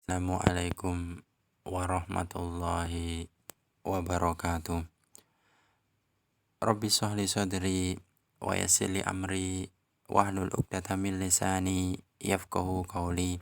Assalamualaikum warahmatullahi wabarakatuh. Rabbi shrah li sadri wa yassir li amri wahlul 'uqdatam min lisani yafqahu qawli.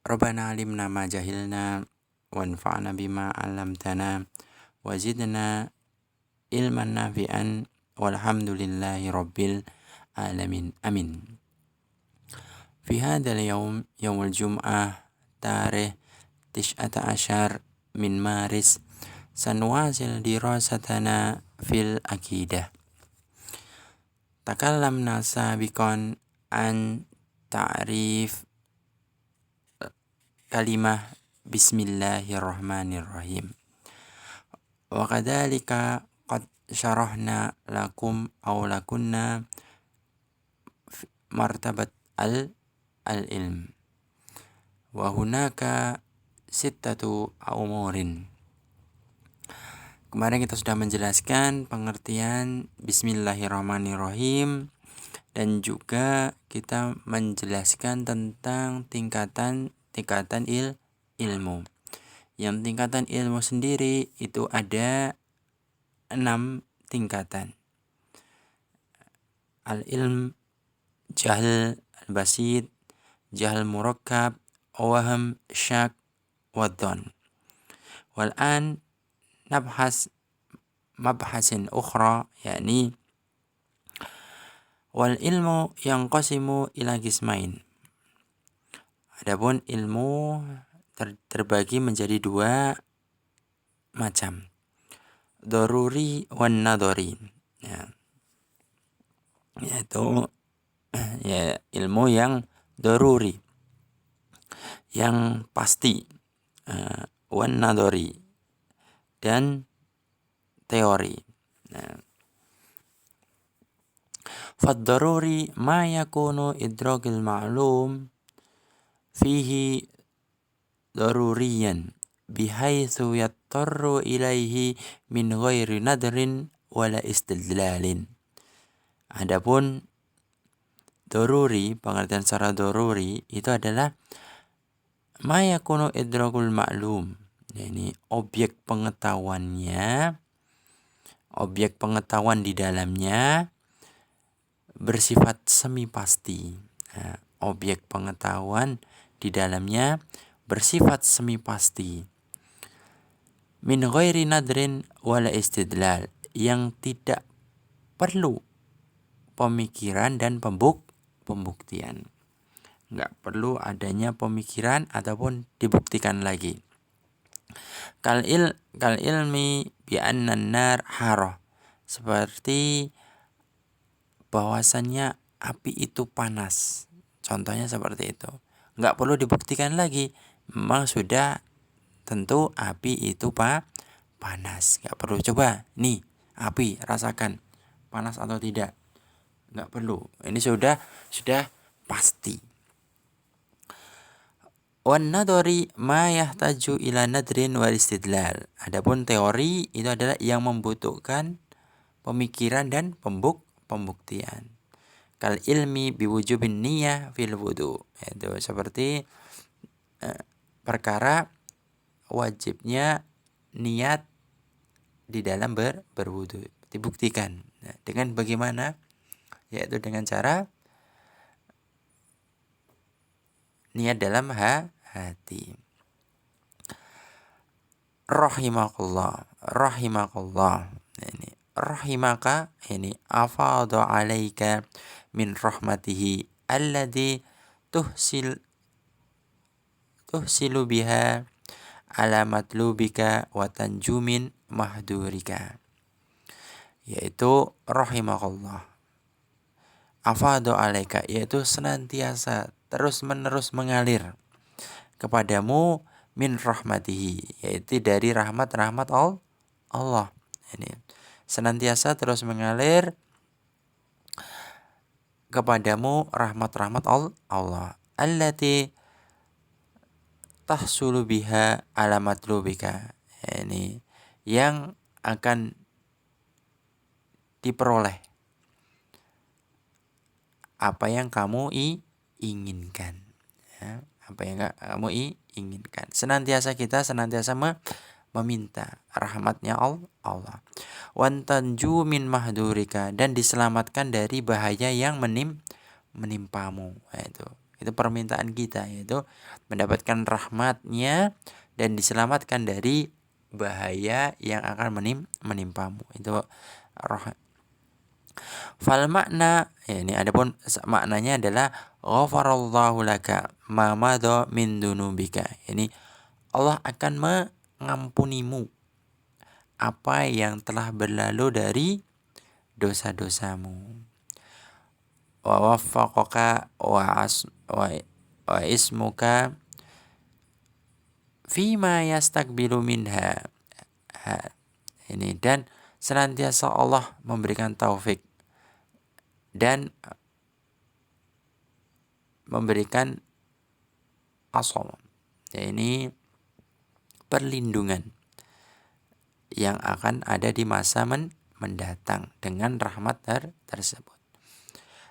Rabbana 'allimna ma jahilna wanfa'na bima 'allamtana wa zidna ilman nafi'an walhamdulillahi rabbil alamin. Amin. Fi hadzal yaum yaumul jum'ah tarikh 19 min Maris sanwasil dirasatana fil aqidah. Takallamna sabiqan an ta'rif kalimah bismillahirrahmanirrahim. Wa kadzalika qad syarahna lakum aw lakunna martabat al-ilm. Wa hunaka sittatu umurin. Kemarin kita sudah menjelaskan pengertian bismillahirrahmanirrahim dan juga kita menjelaskan tentang tingkatan ilmu. Yang tingkatan ilmu sendiri itu ada 6 tingkatan. Al-ilm, jahl al-basit, jahl murakkab, waham, syak, wadhan. Wal'an nabhas mabhasin ukhra, yakni wal ilmu yang qasimu ila qismain. Adapun ilmu terbagi menjadi 2 macam. Daruri wan nadhari. Yaitu ilmu yang daruri, yang pasti, wan nadhari, dan teori. Fad-daruri ma yakunu idrakil ma'lum fihi daruriyan bihaitsu yattarru ilaihi min ghairi nadrin wala istidlalin. Adapun daruri, pengertian secara daruri itu adalah ma yakunu idrakul ma'lum. Ini objek pengetahuan di dalamnya bersifat semi pasti. Objek pengetahuan di dalamnya bersifat semi pasti. Min ghairi nadrin wala istidlal, yang tidak perlu pemikiran dan pembuktian. Enggak perlu adanya pemikiran ataupun dibuktikan lagi. Kal ilmi bi anna an-nar harah, seperti bahwasannya api itu panas. Contohnya seperti itu. Enggak perlu dibuktikan lagi. Memang sudah tentu api itu panas. Enggak perlu coba, nih api rasakan panas atau tidak. Enggak perlu. Ini sudah pasti. Wan nadhari ma yahtaju ila nadrin wal istidlal. Adapun teori itu adalah yang membutuhkan pemikiran dan pembuktian. Kal ilmi biwujubin niyah fil wudu. Itu seperti perkara wajibnya niat di dalam berwudu. Dibuktikan. Dengan bagaimana? Yaitu dengan cara niat dalam hati. Rahimakallah. Ini rahimaka, ini afadha 'alaika min rahmatihi alladhi tuhsilu biha ala matlubika wa tanjumin mahdurika. Yaitu rahimakallah. Afadha 'alaika, yaitu senantiasa terus-menerus mengalir kepadamu min rahmatihi, yaitu dari rahmat Allah. Ini senantiasa terus mengalir kepadamu rahmat-rahmat Allah. Allati tahsulu biha ala matlubika. Ini yang akan diperoleh apa yang kamu inginkan. apa yang kamu inginkan. Senantiasa meminta rahmatnya Allah. Wantanju min mahdurika, dan diselamatkan dari bahaya yang menimpamu. Nah, itu permintaan kita, yaitu mendapatkan rahmatnya dan diselamatkan dari bahaya yang akan menimpamu. Itu fal makna, ini adapun maknanya adalah ghafarallahu laka ma madha min dunubika. Ini Allah akan mengampunimu apa yang telah berlalu dari dosa-dosamu. Wa waffaqaka wa ismuka fima yastakbilu minha. Ini, dan senantiasa Allah memberikan taufik dan memberikan asom, ini perlindungan yang akan ada di masa mendatang dengan rahmat tersebut.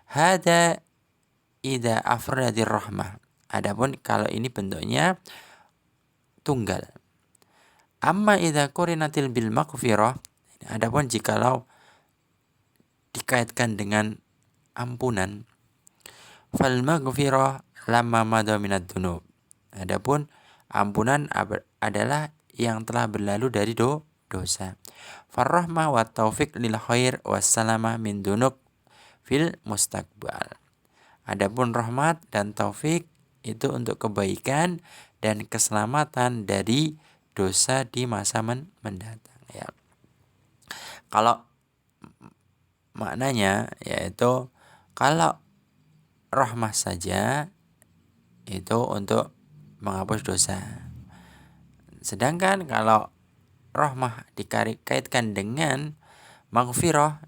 Hada ida afradir rahmah. Adapun kalau ini bentuknya tunggal. Amma ida qurinatil bil maghfirah. Adapun jikalau dikaitkan dengan ampunan, fal maghfirah lamma madha minad dunub. Adapun ampunan adalah yang telah berlalu dari dosa. Farrahmah wa taufiq lil khair wassalamah min dunub fil mustaqbal. Adapun rahmat dan taufik itu untuk kebaikan dan keselamatan dari dosa di masa mendatang, ya. Kalau maknanya yaitu kalau rahmah saja itu untuk menghapus dosa. Sedangkan kalau rahmah dikaitkan dengan maghfirah,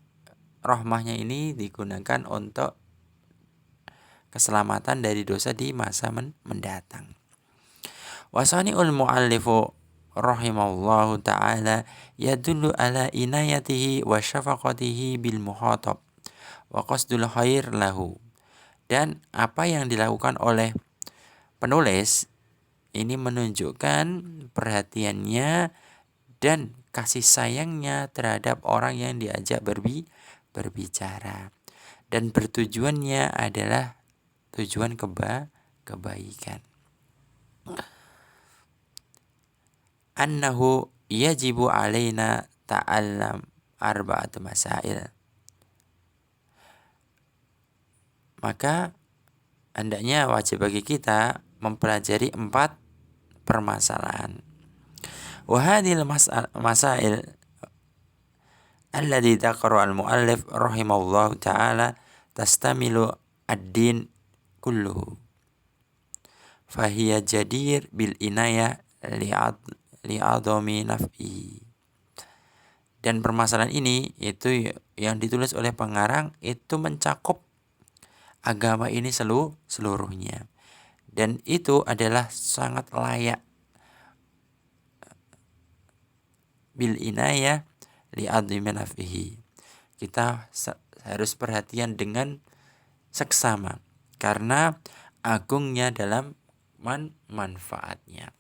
rahmahnya ini digunakan untuk keselamatan dari dosa di masa mendatang. Wasani'ul mu'allifu rahimallahu ta'ala yadullu ala inayatihi wa syafaqatihi bil muhatab wa qasdul khair lahu. Dan apa yang dilakukan oleh penulis ini menunjukkan perhatiannya dan kasih sayangnya terhadap orang yang diajak berbicara, dan bertujuannya adalah tujuan kebaikan. Annahu yajibu alaina ta'allam arba'atu masail. Maka hendaknya wajib bagi kita mempelajari 4 permasalahan. Wa hadhil masail alladhi dzakara al-muallif rahimallahu ta'ala tastamilu ad-din kulluhu. Fahiya jadir bil inayah li'adhami naf'i. Dan permasalahan ini itu yang ditulis oleh pengarang itu mencakup agama ini seluruhnya, dan itu adalah sangat layak bil inayah li'adhami naf'ihi. Kita harus perhatian dengan seksama karena agungnya dalam manfaatnya.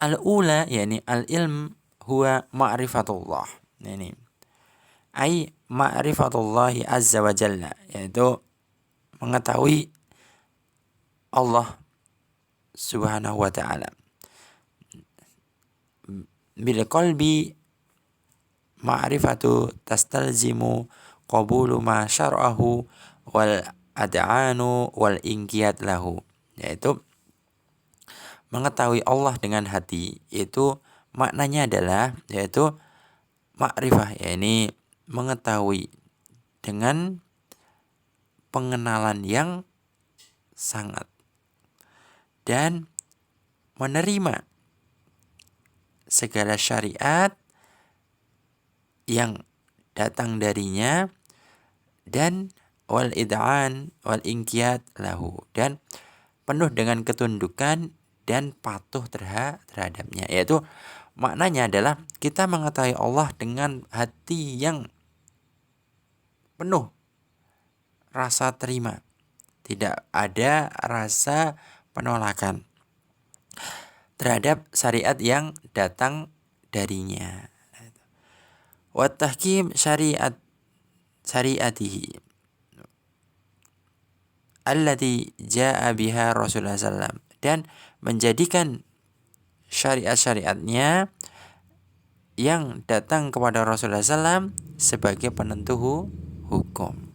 Al-ula yakni al-ilm huwa ma'rifatullah. Ini ai ma'rifatullahi azza wa jalla, yaitu mengetahui Allah subhanahu wa ta'ala. Bil qalbi ma'rifatu tastalzimu qabulu ma syar'ahu wal ad'anu wal inqiyad lahu. Yaitu mengetahui Allah dengan hati, itu maknanya adalah yaitu ma'rifah, yakni mengetahui dengan pengenalan yang sangat dan menerima segala syariat yang datang darinya, dan wal id'an wal inqiyad lahu, dan penuh dengan ketundukan dan patuh terhadapnya. Yaitu maknanya adalah kita mengetahui Allah dengan hati yang penuh rasa terima, tidak ada rasa penolakan terhadap syariat yang datang darinya. Wa tahkim syariatihi allati jaa biha Rasulullah sallam, dan menjadikan syariat-syariatnya yang datang kepada Rasulullah sallam sebagai penentu hukum.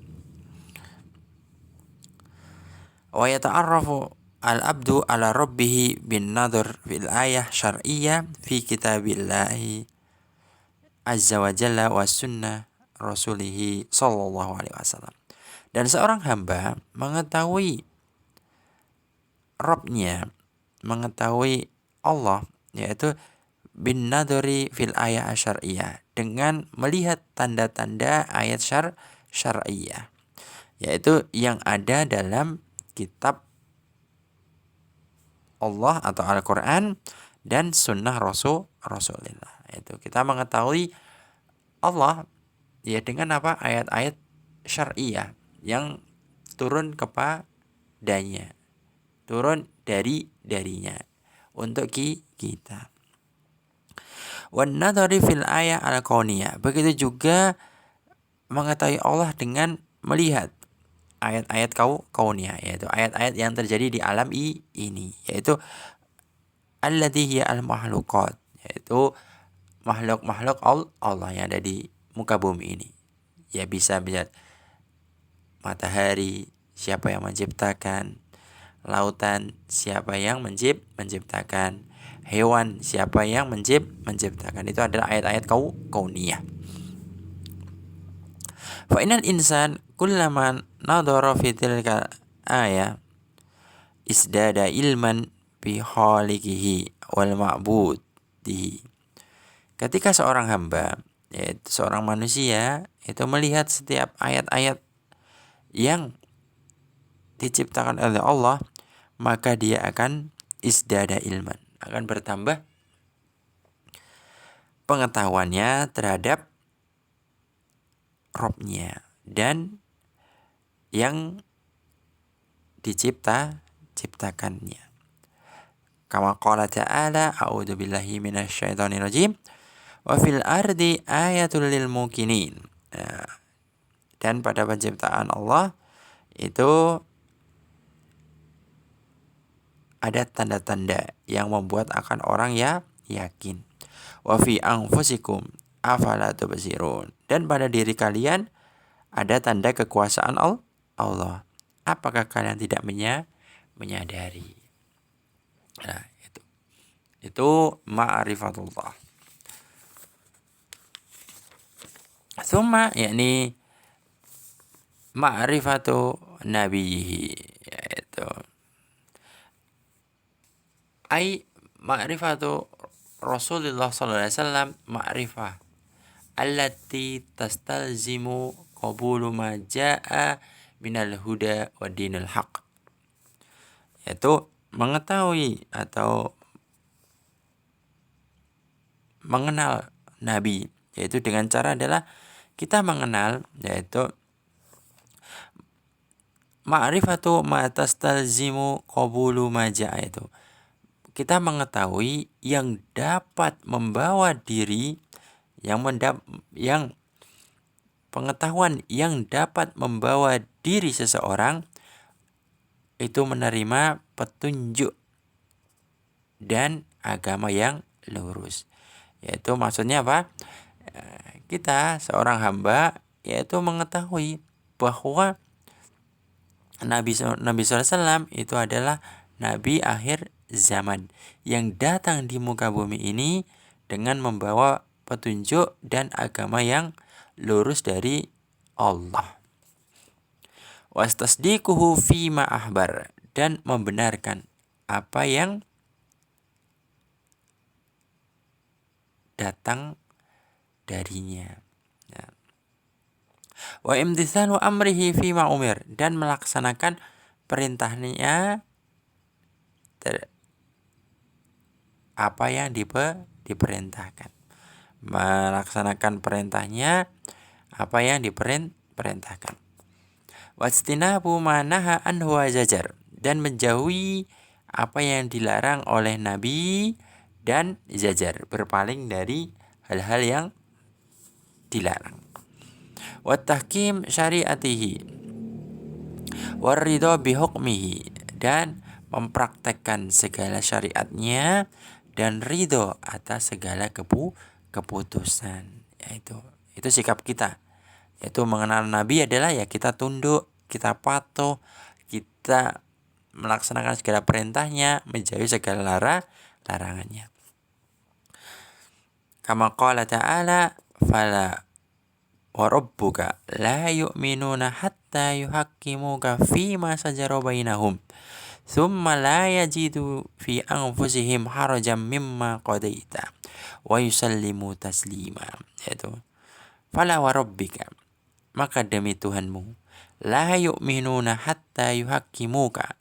Wa yata'arrafu al-abdu ala rabbih bin nadhr fil ayah syar'iyyah fi kitabillahi azza wa jalla wa sunnah rasulih sallallahu alaihi wasallam. Dan seorang hamba mengetahui Rabbnya, mengetahui Allah, yaitu bin nadhri fil ayat syar'iyyah, dengan melihat tanda-tanda ayat syar'iyyah, yaitu yang ada dalam kitab Allah atau Al-Quran dan sunnah Rasulullah. Itu kita mengetahui Allah ya dengan apa? Ayat-ayat syar'iyyah yang turun kepadanya, turun darinya untuk kita. Wan nadhari fil ayat al-kauniyah, begitu juga mengetahui Allah dengan melihat ayat-ayat kauniyah, yaitu ayat-ayat yang terjadi di alam ini, yaitu allati hiya al-makhluqat, yaitu makhluk-makhluk Allah yang ada di muka bumi ini. Ya bisa matahari, siapa yang menciptakan, lautan, siapa yang menciptakan, hewan, siapa yang menciptakan. Itu adalah ayat-ayat kauniyah. Fa innal insan kullama nadhara fi tilka ayah isdada ilman bi khaliqihi wal ma'budihi. Ketika seorang hamba, yaitu seorang manusia, itu melihat setiap ayat-ayat yang diciptakan oleh Allah, maka dia akan isdada ilman, akan bertambah pengetahuannya terhadap Robnya dan yang diciptakannya. Kama qala ta'ala, a'udzu billahi minasyaitonir rajim, wa fil ardi ayatul lil mukinin. Dan pada penciptaan Allah itu ada tanda-tanda yang membuat akan orang ya yakin. Wa fi anfusikum afala tubsirun. Dan pada diri kalian ada tanda kekuasaan Allah. Apakah kalian tidak menyadari? Nah, itu ma'rifatullah. Tsumma yakni ma'rifatu nabiyhi, yaitu ai ma'rifatu Rasulullah sallallahu alaihi wasallam, ma'rifah allati tastalzimu qabulu ma jaa minal huda wa dinul haq, yaitu mengetahui atau mengenal Nabi, yaitu dengan cara adalah kita mengenal, yaitu ma'rifatu ma tastalzimu qabulu ma jaa, itu kita mengetahui yang dapat membawa diri, yang pengetahuan yang dapat membawa diri seseorang itu menerima petunjuk dan agama yang lurus. Yaitu maksudnya apa? Kita seorang hamba yaitu mengetahui bahwa Nabi SAW itu adalah Nabi akhir zaman yang datang di muka bumi ini dengan membawa petunjuk dan agama yang lurus dari Allah. Wastasdiquhu fima ahbar, dan membenarkan apa yang datang darinya. Wa imtithalu amrihi fima umir, dan melaksanakan perintahnya apa yang diperintahkan. Melaksanakan perintahnya apa yang diperintahkan. Wajtinabu ma naha anhu wa zajar, dan menjauhi apa yang dilarang oleh Nabi dan zajar, berpaling dari hal-hal yang dilarang. Wa tahkim syariatihi war ridha bi hukmihi, dan mempraktekkan segala syariatnya dan ridho atas segala keputusan. Itu sikap kita. Yaitu mengenal Nabi adalah ya kita tunduk, kita patuh, kita melaksanakan segala perintahnya, menjauhi segala larangannya. Kama qala ta'ala, fala wa rabbuka la yu'minuna hatta yuhaqqimuka fima sajara bainahum thumma la yajidu fi anfusihim harajan mimma qadaita wa yusallimu taslima. Yaitu fala wa rabbika, maka demi Tuhanmu, la yu'minuna hatta yuhaqqimuka,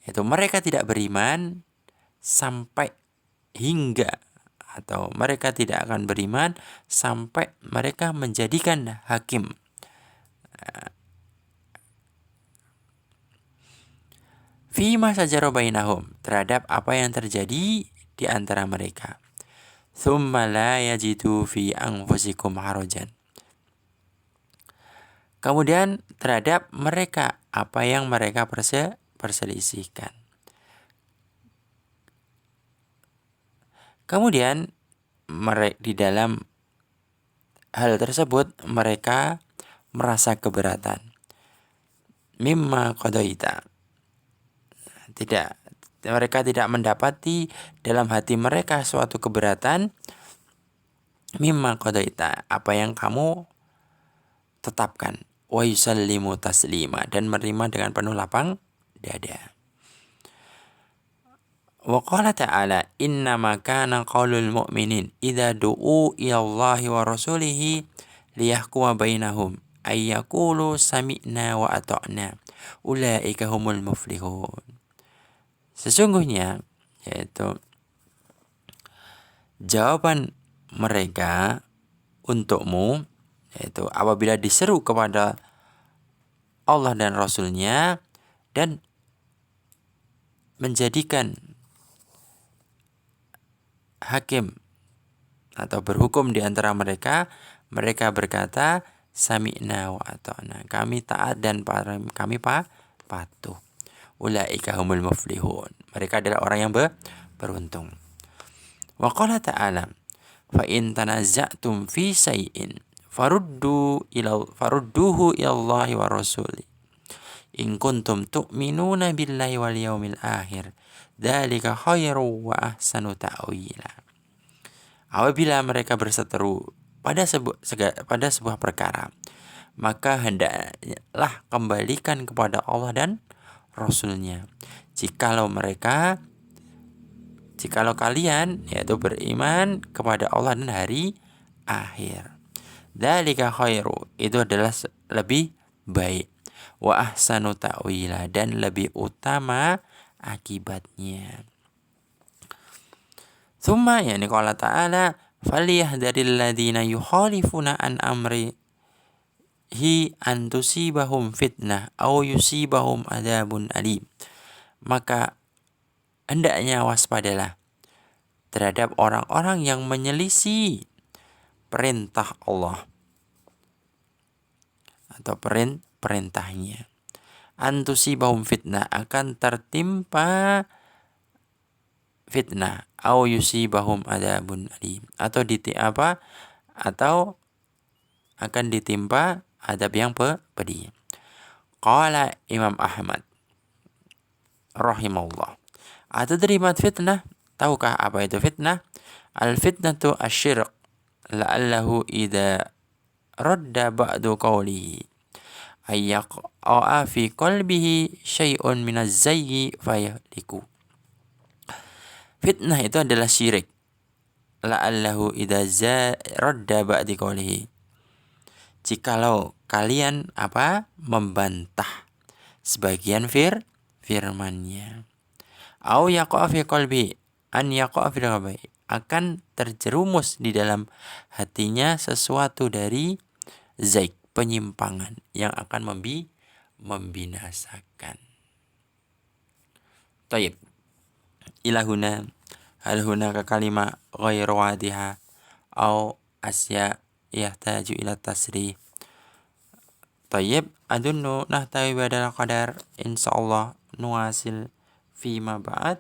itu mereka tidak beriman sampai hingga, atau mereka tidak akan beriman sampai mereka menjadikan hakim fima sajara bainahum, terhadap apa yang terjadi di antara mereka. Tsumma la yajidu fi anfusikum harajan, kemudian terhadap mereka apa yang mereka perselisihkan. Kemudian di dalam hal tersebut mereka merasa keberatan. Mimma qadaita, mereka tidak mendapati dalam hati mereka suatu keberatan. Mimma qadaita, apa yang kamu tetapkan. Wa yusallimu taslima, dan menerima dengan penuh lapang dada. Wa qala ta'ala, innama kana qaulul mu'minin idza du'u ilallahi wa rasulihi liyahkuma bainahum ayyaqulu sami'na wa ata'na ulaika humul muflihun. Sesungguhnya, yaitu jawaban mereka untukmu, yaitu apabila diseru kepada Allah dan Rasulnya dan menjadikan hakim atau berhukum di antara mereka, mereka berkata sami'na wa ata'na, kami taat dan kami patuh. Ulaika humul muflihun, mereka adalah orang yang beruntung. Wa qala ta'ala, fa in tanaza'tum fi syai'in farudduhu ilallahi wa rasuli in kuntum tu'minuna billahi wal yawmil akhir dzalika khairu wa ahsanu ta'wila. Apabila mereka berseteru pada sebuah perkara, maka hendaklah kembalikan kepada Allah dan Rasulnya. Jikalau kalian yaitu beriman kepada Allah dan hari akhir. Dzalika khairu, itu adalah lebih baik. Wa ahsanu ta'wila, dan lebih utama akibatnya. Tsumma, yani qala ta'ala, falyahdharil ladzina yukhalifuna an amrihi an tusibahum fitnah aw yusibahum adzabun alim. Maka hendaknya waspadalah terhadap orang-orang yang menyelisih perintah Allah atau perintahnya. Antusibahum fitnah, akan tertimpa fitnah. Au yusibahum adzabun alim, atau akan ditimpa adab yang pedih. Qala Imam Ahmad rahimahullah, atadrimat fitnah, tahukah apa itu fitnah? Al fitnatu asyirq la'allahu idza radda ba'du qawlihi ayyaqa fi qalbihi syai'un minaz zayyi fayahliku. Fitnah itu adalah syirik. La'allahu idza radda ba'di qawlihi, jikalau kalian membantah sebagian firman-Nya. Au yaqa fi qalbi, an yaqa fi qalbi, akan terjerumus di dalam hatinya sesuatu dari zaik. penyimpangan yang akan membinasakan. Taib. Ilahuna hal hunaka kalima ghairu wadiha au asya yahtaju ila tasrih. Tayyib, adunnu nahtawi badal qadar, insyaallah nuasil fima ba'd,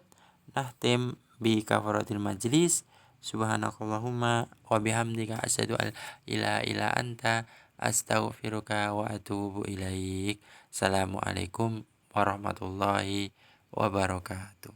nahtim bi kafaratil majlis. Subhanakallahumma wa bihamdika asyhadu an la ilaha illa anta astaghfiruka wa atubu ilaik. Assalamualaikum warahmatullahi wabarakatuh.